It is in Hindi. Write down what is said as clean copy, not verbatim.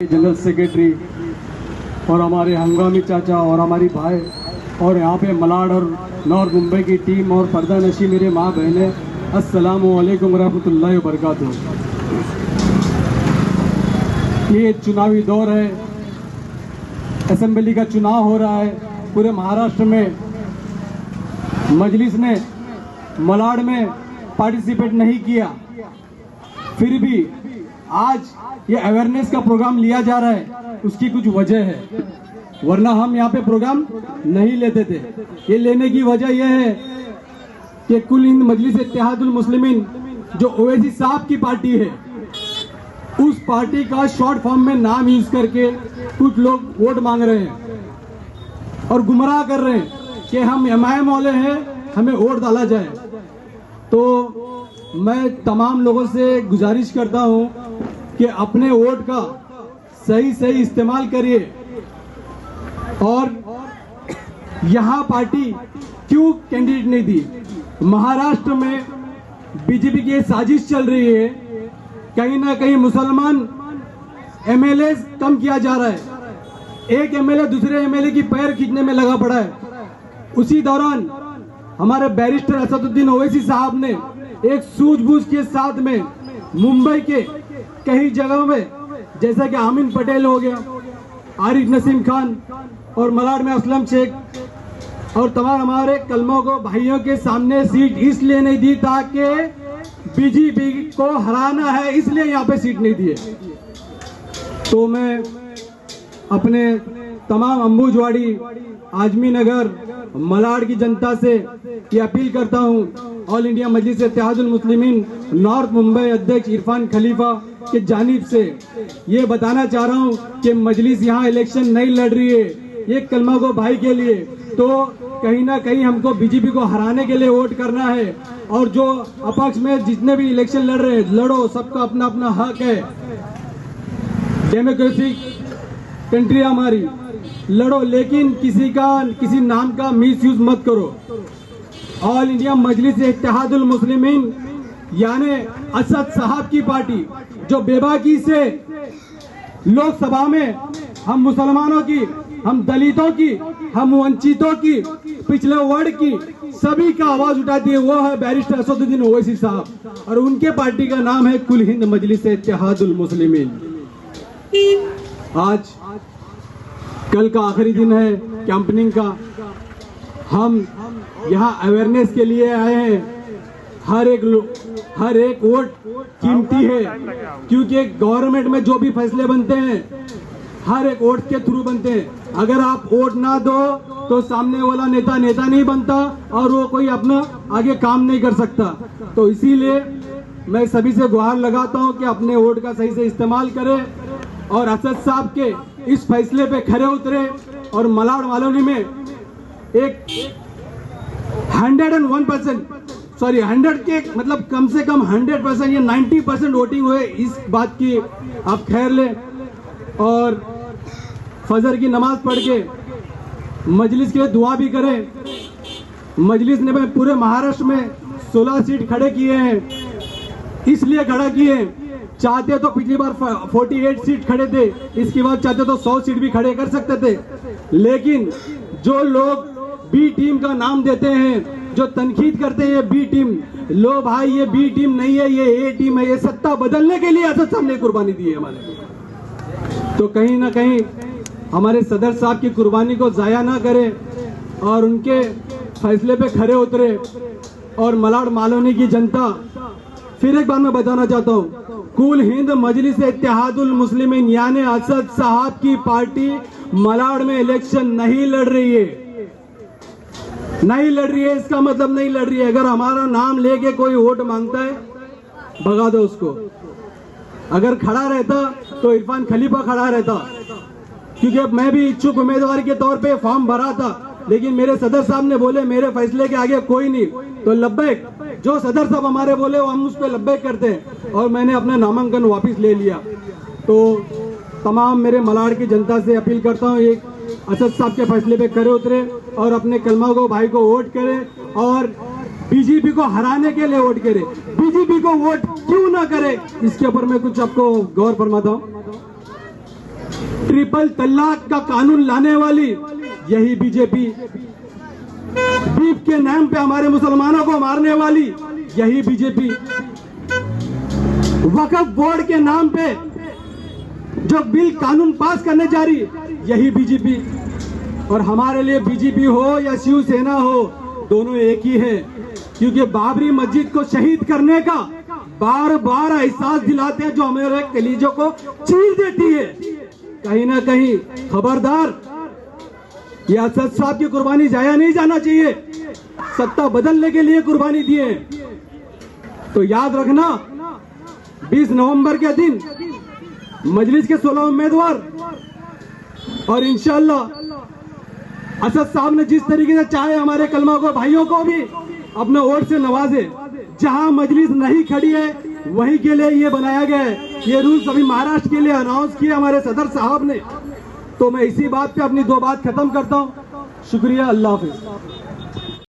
जनरल सेक्रेटरी और हमारे हंगामी चाचा और हमारी भाई और यहाँ पे मलाड और नॉर्थ मुंबई की टीम और पर्दा नशी मेरे माँ बहनें, अस्सलामु अलैकुम रहमतुल्लाहि व बरकातुहू। ये चुनावी दौर है, असेंबली का चुनाव हो रहा है पूरे महाराष्ट्र में। मजलिस ने मलाड में पार्टिसिपेट नहीं किया, फिर भी आज ये अवेयरनेस का प्रोग्राम लिया जा रहा है, उसकी कुछ वजह है, वरना हम यहाँ पे प्रोग्राम नहीं लेते थे। ये लेने की वजह यह है कि कुल हिंद मजलिस इत्तेहादुल मुस्लिमीन जो ओवैसी साहब की पार्टी है, उस पार्टी का शॉर्ट फॉर्म में नाम यूज करके कुछ लोग वोट मांग रहे हैं और गुमराह कर रहे हैं कि हम एमआईएम वाले हैं, हमें वोट डाला जाए। तो मैं तमाम लोगों से गुजारिश करता हूं कि अपने वोट का सही इस्तेमाल करिए। और यहां पार्टी क्यों कैंडिडेट नहीं दी? महाराष्ट्र में बीजेपी की साजिश चल रही है, कहीं ना कहीं मुसलमान एमएलए कम किया जा रहा है। एक एमएलए दूसरे एमएलए की पैर खींचने में लगा पड़ा है। उसी दौरान हमारे बैरिस्टर असदुद्दीन ओवैसी साहब ने एक सूझबूझ के साथ में मुंबई के कई जगहों में, जैसा कि आमीन पटेल हो गया, आरिफ नसीम खान और मलाड में असलम शेख और तमाम हमारे कलमों को भाइयों के सामने सीट इसलिए नहीं दी ताकि बीजेपी को हराना है, इसलिए यहाँ पे सीट नहीं दी है। तो मैं अपने तमाम अंबुजवाड़ी, आजमी नगर, मलाड की जनता से ये अपील करता हूँ, ऑल इंडिया मजलिस इत्तेहादुल मुस्लिमीन नॉर्थ मुंबई अध्यक्ष इरफान खलीफा के जानिब से ये बताना चाह रहा हूँ कि मजलिस यहाँ इलेक्शन नहीं लड़ रही है ये कलमा को भाई के लिए। तो कहीं ना कहीं हमको बीजेपी को हराने के लिए वोट करना है, और जो अपक्ष में जितने भी इलेक्शन लड़ रहे हैं, लड़ो, सबका अपना अपना हक है। डेमोक्रेसी कंट्री हमारी, लड़ो, लेकिन किसी नाम का मिसयूज मत करो। ऑल इंडिया मजलिस इत्तेहादुल मुस्लिमीन यानी असद साहब की पार्टी, जो बेबाकी से लोकसभा में हम मुसलमानों की, हम दलितों की, हम वंचितों की, पिछले वर्ग की सभी का आवाज उठाती है, वो है बैरिस्टर असदुद्दीन ओवैसी साहब, और उनके पार्टी का नाम है कुल हिंद मजलिस इत्तेहादुल मुस्लिमीन। आज कल का आखिरी दिन है कैंपनिंग का। हम यहाँ अवेयरनेस के लिए आए हैं। हर एक वोट कीमती है, क्योंकि गवर्नमेंट में जो भी फैसले बनते हैं हर एक वोट के थ्रू बनते हैं। अगर आप वोट ना दो तो सामने वाला नेता नहीं बनता और वो कोई अपना आगे काम नहीं कर सकता। तो इसीलिए मैं सभी से गुहार लगाता हूं कि अपने वोट का सही से इस्तेमाल करें और असद साहब के इस फैसले पे खरे उतरे और मलाड वालोनी में एक 101%, सॉरी 100 के मतलब कम से कम 100% या 90% वोटिंग हुए, इस बात की आप खैर लें। और फजर की नमाज पढ़ के मजलिस के लिए दुआ भी करें। मजलिस ने पूरे महाराष्ट्र में 16 सीट खड़े किए हैं, इसलिए खड़ा किए हैं। चाहते तो पिछली बार 48 सीट खड़े थे, इसके बाद चाहते तो 100 सीट भी खड़े कर सकते थे, लेकिन जो लोग बी टीम का नाम देते हैं, जो तनकीद करते हैं बी टीम, लो भाई ये बी टीम नहीं है, ये ए टीम है, ये सत्ता बदलने के लिए असद साहब ने कुर्बानी दी है हमारे। तो कहीं ना कहीं हमारे सदर साहब की कुर्बानी को जाया ना करें और उनके फैसले पे खरे उतरे। और मलाड मालोनी की जनता, फिर एक बार मैं बताना चाहता हूँ, कुल हिंद मजलिस इत्तेहादुल मुस्लिमीन यानी असद साहब की पार्टी मलाड में इलेक्शन नहीं लड़ रही है। नहीं लड़ रही है इसका मतलब नहीं लड़ रही है। अगर हमारा नाम लेके कोई वोट मांगता है, भगा दो उसको। अगर खड़ा रहता तो इरफान खलीफा खड़ा रहता, क्योंकि अब मैं भी इच्छुक उम्मीदवार के तौर पे फॉर्म भरा था, लेकिन मेरे सदर साहब ने बोले मेरे फैसले के आगे कोई नहीं, तो लब्बैक, जो सदर साहब हमारे बोले वो हम उस पर लब्बैक करते हैं, और मैंने अपना नामांकन वापस ले लिया। तो तमाम मेरे मलाड की जनता से अपील करता हूँ, एक असद साहब के फैसले पे खरे उतरे और अपने कलमा को भाई को वोट करें और बीजेपी को हराने के लिए वोट करे। बीजेपी को वोट क्यों ना करे, इसके ऊपर मैं कुछ आपको गौर फरमाता हूँ। ट्रिपल तलाक का कानून लाने वाली यही बीजेपी, बीफ के नाम पे हमारे मुसलमानों को मारने वाली यही बीजेपी, वक्फ बोर्ड के नाम पे जो बिल कानून पास करने जा रही यही बीजेपी। और हमारे लिए बीजेपी हो या शिवसेना हो, दोनों एक ही है, क्योंकि बाबरी मस्जिद को शहीद करने का बार बार एहसास दिलाते हैं जो हमारे कलीजों को चीर देती है। कहीं ना कहीं खबरदार, ये असद साहब की कुर्बानी जाया नहीं जाना चाहिए। सत्ता बदलने के लिए कुर्बानी दिए, तो याद रखना 20 नवंबर के दिन मजलिस के 16 उम्मीदवार, और इंशाअल्लाह असद साहब ने जिस तरीके से चाहे हमारे कलमा को भाइयों को भी अपने वोट से नवाजे। जहां मजलिस नहीं खड़ी है वहीं के लिए ये बनाया गया है। ये रूल्स अभी महाराष्ट्र के लिए अनाउंस किए हमारे सदर साहब ने। तो मैं इसी बात पे अपनी 2 बात खत्म करता हूं। शुक्रिया, अल्लाह हाफिज।